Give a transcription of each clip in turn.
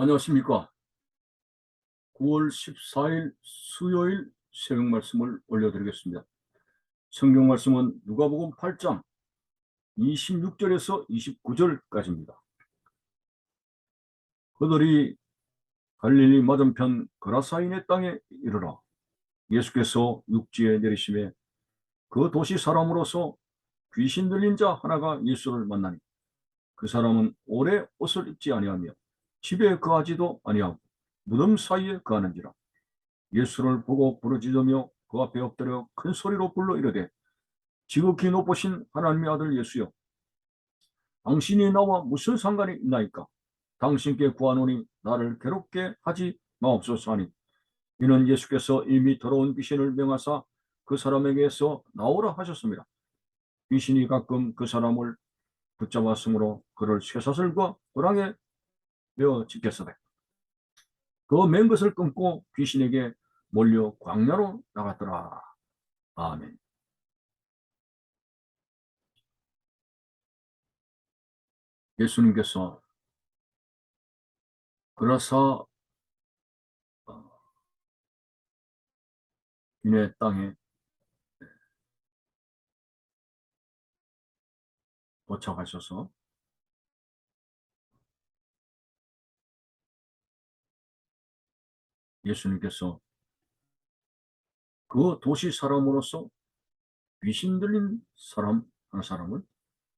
안녕하십니까. 9월 14일 수요일 새벽 말씀을 올려드리겠습니다. 성경 말씀은 누가복음 8장 26절에서 29절까지입니다. 그들이 갈릴리 맞은편 그라사인의 땅에 이르러 예수께서 육지에 내리심에 그 도시 사람으로서 귀신 들린 자 하나가 예수를 만나니 그 사람은 오래 옷을 입지 아니하며 집에 거하지도 아니하고 무덤 사이에 거하는지라. 예수를 보고 부르짖으며 그 앞에 엎드려 큰 소리로 불러 이르되 지극히 높으신 하나님의 아들 예수여, 당신이 나와 무슨 상관이 있나이까? 당신께 구하노니 나를 괴롭게 하지 마옵소서 하니, 이는 예수께서 이미 더러운 귀신을 명하사 그 사람에게서 나오라 하셨습니다. 귀신이 가끔 그 사람을 붙잡았으므로 그를 쇠사슬과 호랑에 메어 지켰으되 그 맨 것을 끊고 귀신에게 몰려 광야로 나갔더라. 아멘. 예수님께서 그라사 기내 땅에 도착하셔서 예수님께서 그 도시 사람으로서 귀신 들린 사람 한 사람을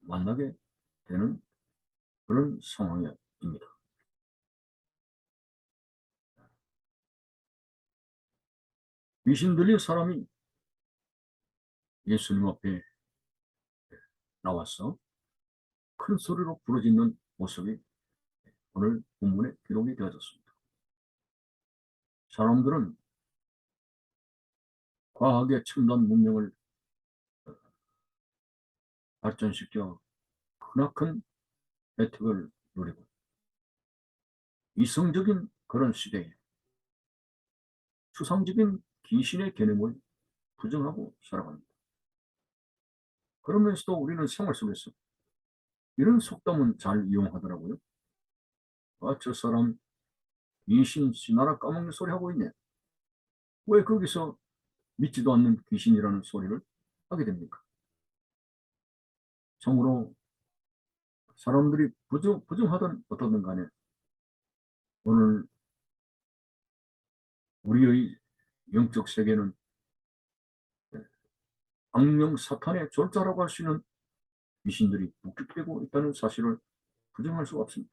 만나게 되는 그런 상황입니다. 귀신 들린 사람이 예수님 앞에 나와서 큰 소리로 부르짖는 모습이 오늘 본문에 기록이 되어졌습니다. 사람들은 과학의 첨단 문명을 발전시켜 크나큰 혜택을 누리고 이성적인 그런 시대에 추상적인 귀신의 개념을 부정하고 살아갑니다. 그러면서도 우리는 생활 속에서 이런 속담은 잘 이용하더라고요. 아, 저 사람 귀신 씨나라 까먹는 소리 하고 있네. 왜 거기서 믿지도 않는 귀신이라는 소리를 하게 됩니까? 참으로 사람들이 부정하든 어떻든 간에 오늘 우리의 영적 세계는 악령 사탄의 졸자라고 할 수 있는 귀신들이 북적대고 있다는 사실을 부정할 수가 없습니다.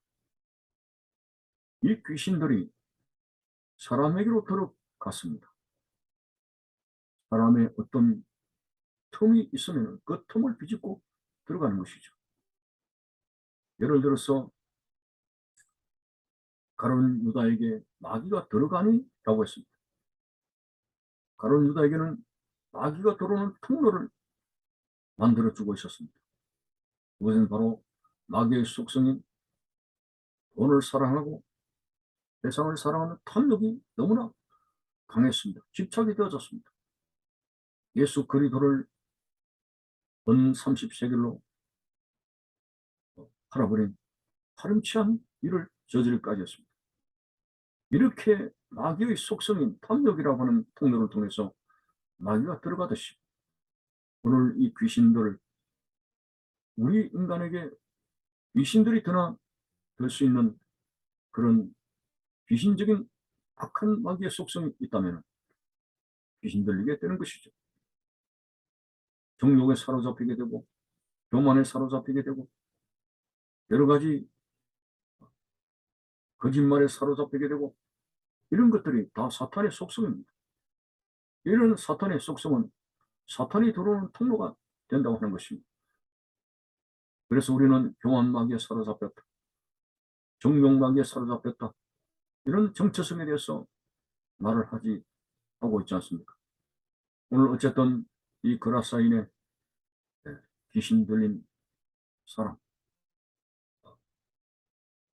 이 귀신들이 사람에게로 들어갔습니다. 사람의 어떤 틈이 있으면 그 틈을 비집고 들어가는 것이죠. 예를 들어서 가룟 유다에게 마귀가 들어가니? 라고 했습니다. 가룟 유다에게는 마귀가 들어오는 통로를 만들어주고 있었습니다. 그것은 바로 마귀의 속성인 돈을 사랑하고 세상을 사랑하는 탐욕이 너무나 강했습니다. 집착이 되어졌습니다. 예수 그리스도를 은 30세겔로 팔아버린 파렴치한 일을 저지를 까지였습니다. 이렇게 마귀의 속성인 탐욕이라고 하는 통로를 통해서 마귀가 들어가듯이 오늘 이 귀신들을 우리 인간에게 귀신들이 드나 될 수 있는 그런 귀신적인 악한 마귀의 속성이 있다면 귀신 들리게 되는 것이죠. 정욕에 사로잡히게 되고 교만에 사로잡히게 되고 여러 가지 거짓말에 사로잡히게 되고 이런 것들이 다 사탄의 속성입니다. 이런 사탄의 속성은 사탄이 들어오는 통로가 된다고 하는 것입니다. 그래서 우리는 교만 마귀에 사로잡혔다. 정욕 마귀에 사로잡혔다. 이런 정체성에 대해서 말을 하고 있지 않습니까? 오늘 어쨌든 이 그라사인의 귀신 들린 사람,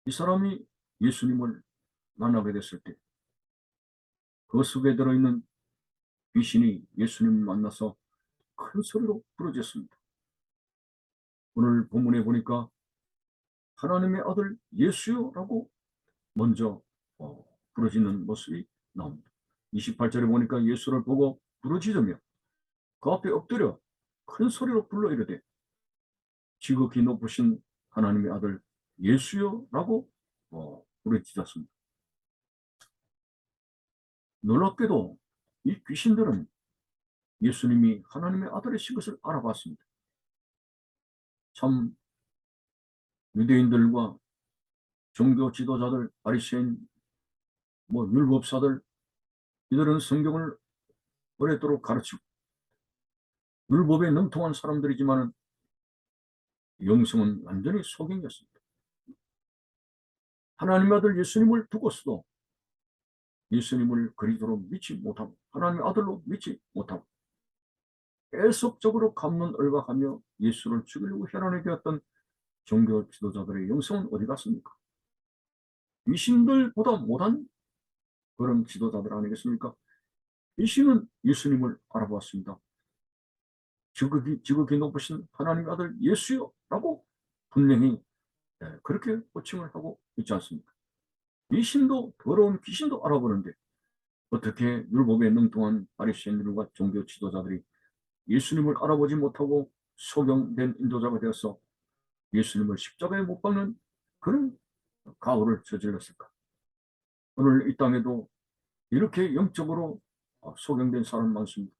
이 사람이 예수님을 만나게 됐을 때 그 속에 들어있는 귀신이 예수님을 만나서 큰 소리로 부르짖습니다. 오늘 본문에 보니까 하나님의 아들 예수여라고 먼저 부르짖는 모습이 나옵니다. 28절에 보니까 예수를 보고 부르짖으며 그 앞에 엎드려 큰 소리로 불러 이르되 지극히 높으신 하나님의 아들 예수여 라고 부르짖었습니다. 놀랍게도 이 귀신들은 예수님이 하나님의 아들이신 것을 알아봤습니다. 참 유대인들과 종교 지도자들, 바리새인, 율법사들, 이들은 성경을 오랫도록 가르치고 율법에 능통한 사람들이지만 영성은 완전히 속임이었습니다. 하나님의 아들 예수님을 두고서도 예수님을 그리스도로 믿지 못하고 하나님의 아들로 믿지 못하고 계속적으로 갑론을박하며 예수를 죽이려고 혈안에 되었던 종교 지도자들의 영성은 어디 갔습니까? 귀신들보다 못한 그런 지도자들 아니겠습니까? 귀신은 예수님을 알아보았습니다. 지극히 높으신 하나님의 아들 예수여 라고 분명히 그렇게 호칭을 하고 있지 않습니까? 귀신도 더러운 귀신도 알아보는데 어떻게 율법에 능통한 바리새인들과 종교 지도자들이 예수님을 알아보지 못하고 소경된 인도자가 되어서 예수님을 십자가에 못 박는 그런 가오를 저질렀을까? 오늘 이 땅에도 이렇게 영적으로 소경된 사람 많습니다.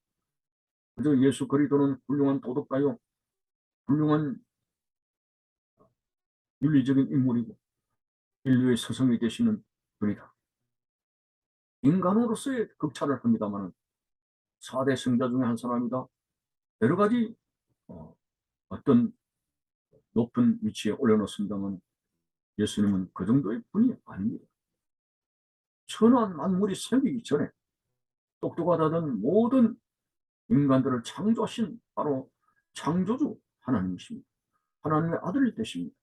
그저 예수 그리스도는 훌륭한 도덕가요, 훌륭한 윤리적인 인물이고 인류의 스승이 되시는 분이다. 인간으로서의 극찬을 합니다만 4대 승자 중에 한 사람이다. 여러 가지 어떤 높은 위치에 올려놓습니다만 예수님은 그 정도의 분이 아닙니다. 천한 만물이 생기기 전에 똑똑하다던 모든 인간들을 창조하신 바로 창조주 하나님이십니다. 하나님의 아들이 되십니다.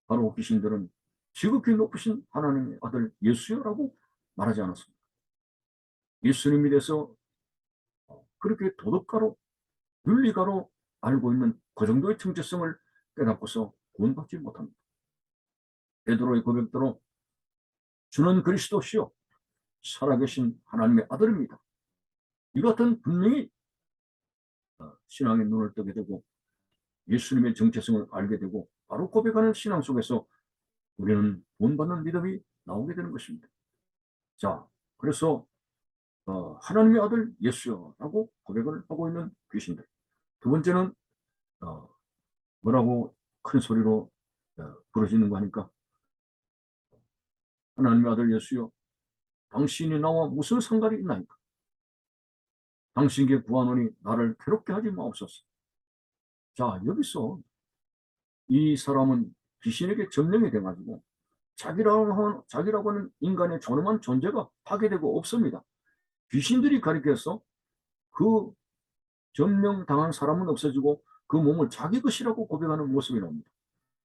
바로 귀신들은 지극히 높으신 하나님의 아들 예수여라고 말하지 않았습니다. 예수님에 대해서 그렇게 도덕가로 윤리가로 알고 있는 그 정도의 정체성을 깨닫고서 구원받지 못합니다. 베드로의 고백대로 주는 그리스도시요 살아계신 하나님의 아들입니다. 이 같은 분명히 신앙의 눈을 뜨게 되고 예수님의 정체성을 알게 되고 바로 고백하는 신앙 속에서 우리는 구원받는 믿음이 나오게 되는 것입니다. 자, 그래서 하나님의 아들 예수여라고 고백을 하고 있는 귀신들. 두 번째는 뭐라고 큰 소리로 부르짖는 거 하니까 하나님의 아들 예수여 당신이 나와 무슨 상관이 있나이까? 당신께 구하노니 나를 괴롭게 하지 마옵소서. 자, 여기서 이 사람은 귀신에게 점령이 돼가지고 자기라고 하는 인간의 존엄한 존재가 파괴되고 없습니다. 귀신들이 가리켜서 그 점령당한 사람은 없어지고 그 몸을 자기 것이라고 고백하는 모습이 나옵니다.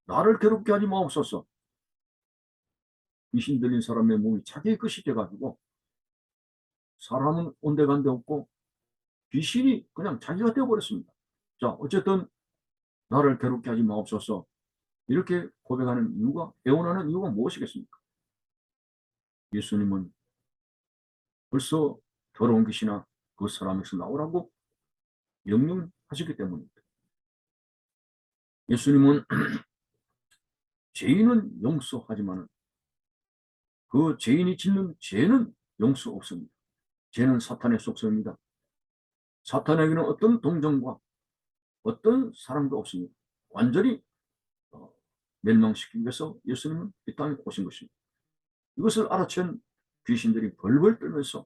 나를 괴롭게 하지 마옵소서. 귀신 들린 사람의 몸이 자기 것이 돼가지고 사람은 온데간데 없고 귀신이 그냥 자기가 되어버렸습니다. 자, 어쨌든 나를 괴롭게 하지 마옵소서. 이렇게 고백하는 이유가, 애원하는 이유가 무엇이겠습니까? 예수님은 벌써 더러운 귀신아 그 사람에서 나오라고 명령하셨기 때문입니다. 예수님은 죄인은 용서하지만 그 죄인이 짓는 죄는 용서 없습니다. 죄는 사탄의 속성입니다. 사탄에게는 어떤 동정과 어떤 사랑도 없습니다. 완전히 멸망시키기 위해서 예수님은 이 땅에 오신 것입니다. 이것을 알아챈 귀신들이 벌벌 떨면서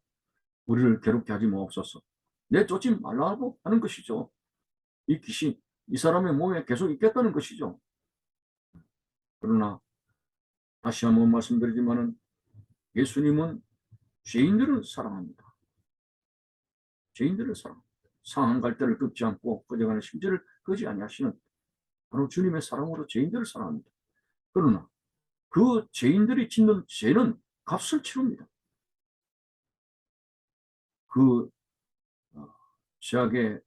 우리를 괴롭게 하지 마옵소서. 내쫓지 말라고 하는 것이죠. 이 귀신, 이 사람의 몸에 계속 있겠다는 것이죠. 그러나 다시 한번 말씀드리지만 예수님은 죄인들을 사랑합니다. 죄인들을 사랑합니다. 상한 갈대를 긋지 않고 꺼져가는 심지를 끄지 아니하시는 바로 주님의 사랑으로 죄인들을 사랑합니다. 그러나 그 죄인들이 짓는 죄는 값을 치릅니다. 그 죄악의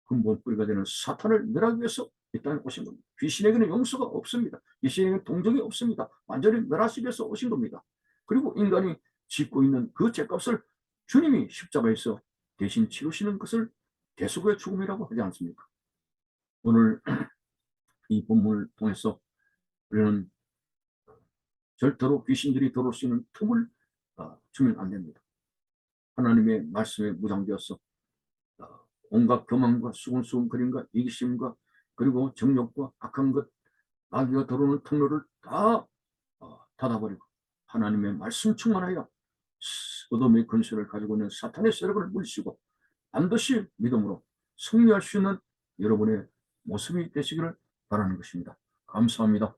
근본 뿌리가 되는 사탄을 멸하기 위해서 이 땅에 오신 겁니다. 귀신에게는 용서가 없습니다. 귀신에게는 동정이 없습니다. 완전히 멸하시기 위해서 오신 겁니다. 그리고 인간이 짓고 있는 그 죄값을 주님이 십자가에서 대신 치르시는 것을 대속의 죽음이라고 하지 않습니까? 오늘 이 본문을 통해서 우리는 절대로 귀신들이 들어올 수 있는 틈을 주면 안 됩니다. 하나님의 말씀에 무장되어서 온갖 교만과 수근수근거림과 이기심과 그리고 정욕과 악한 것, 마귀가 들어오는 통로를 다 닫아버리고 하나님의 말씀 충만하여 어둠의 근세를 가지고 있는 사탄의 세력을 물리치고 반드시 믿음으로 승리할 수 있는 여러분의 모습이 되시기를 바라는 것입니다. 감사합니다.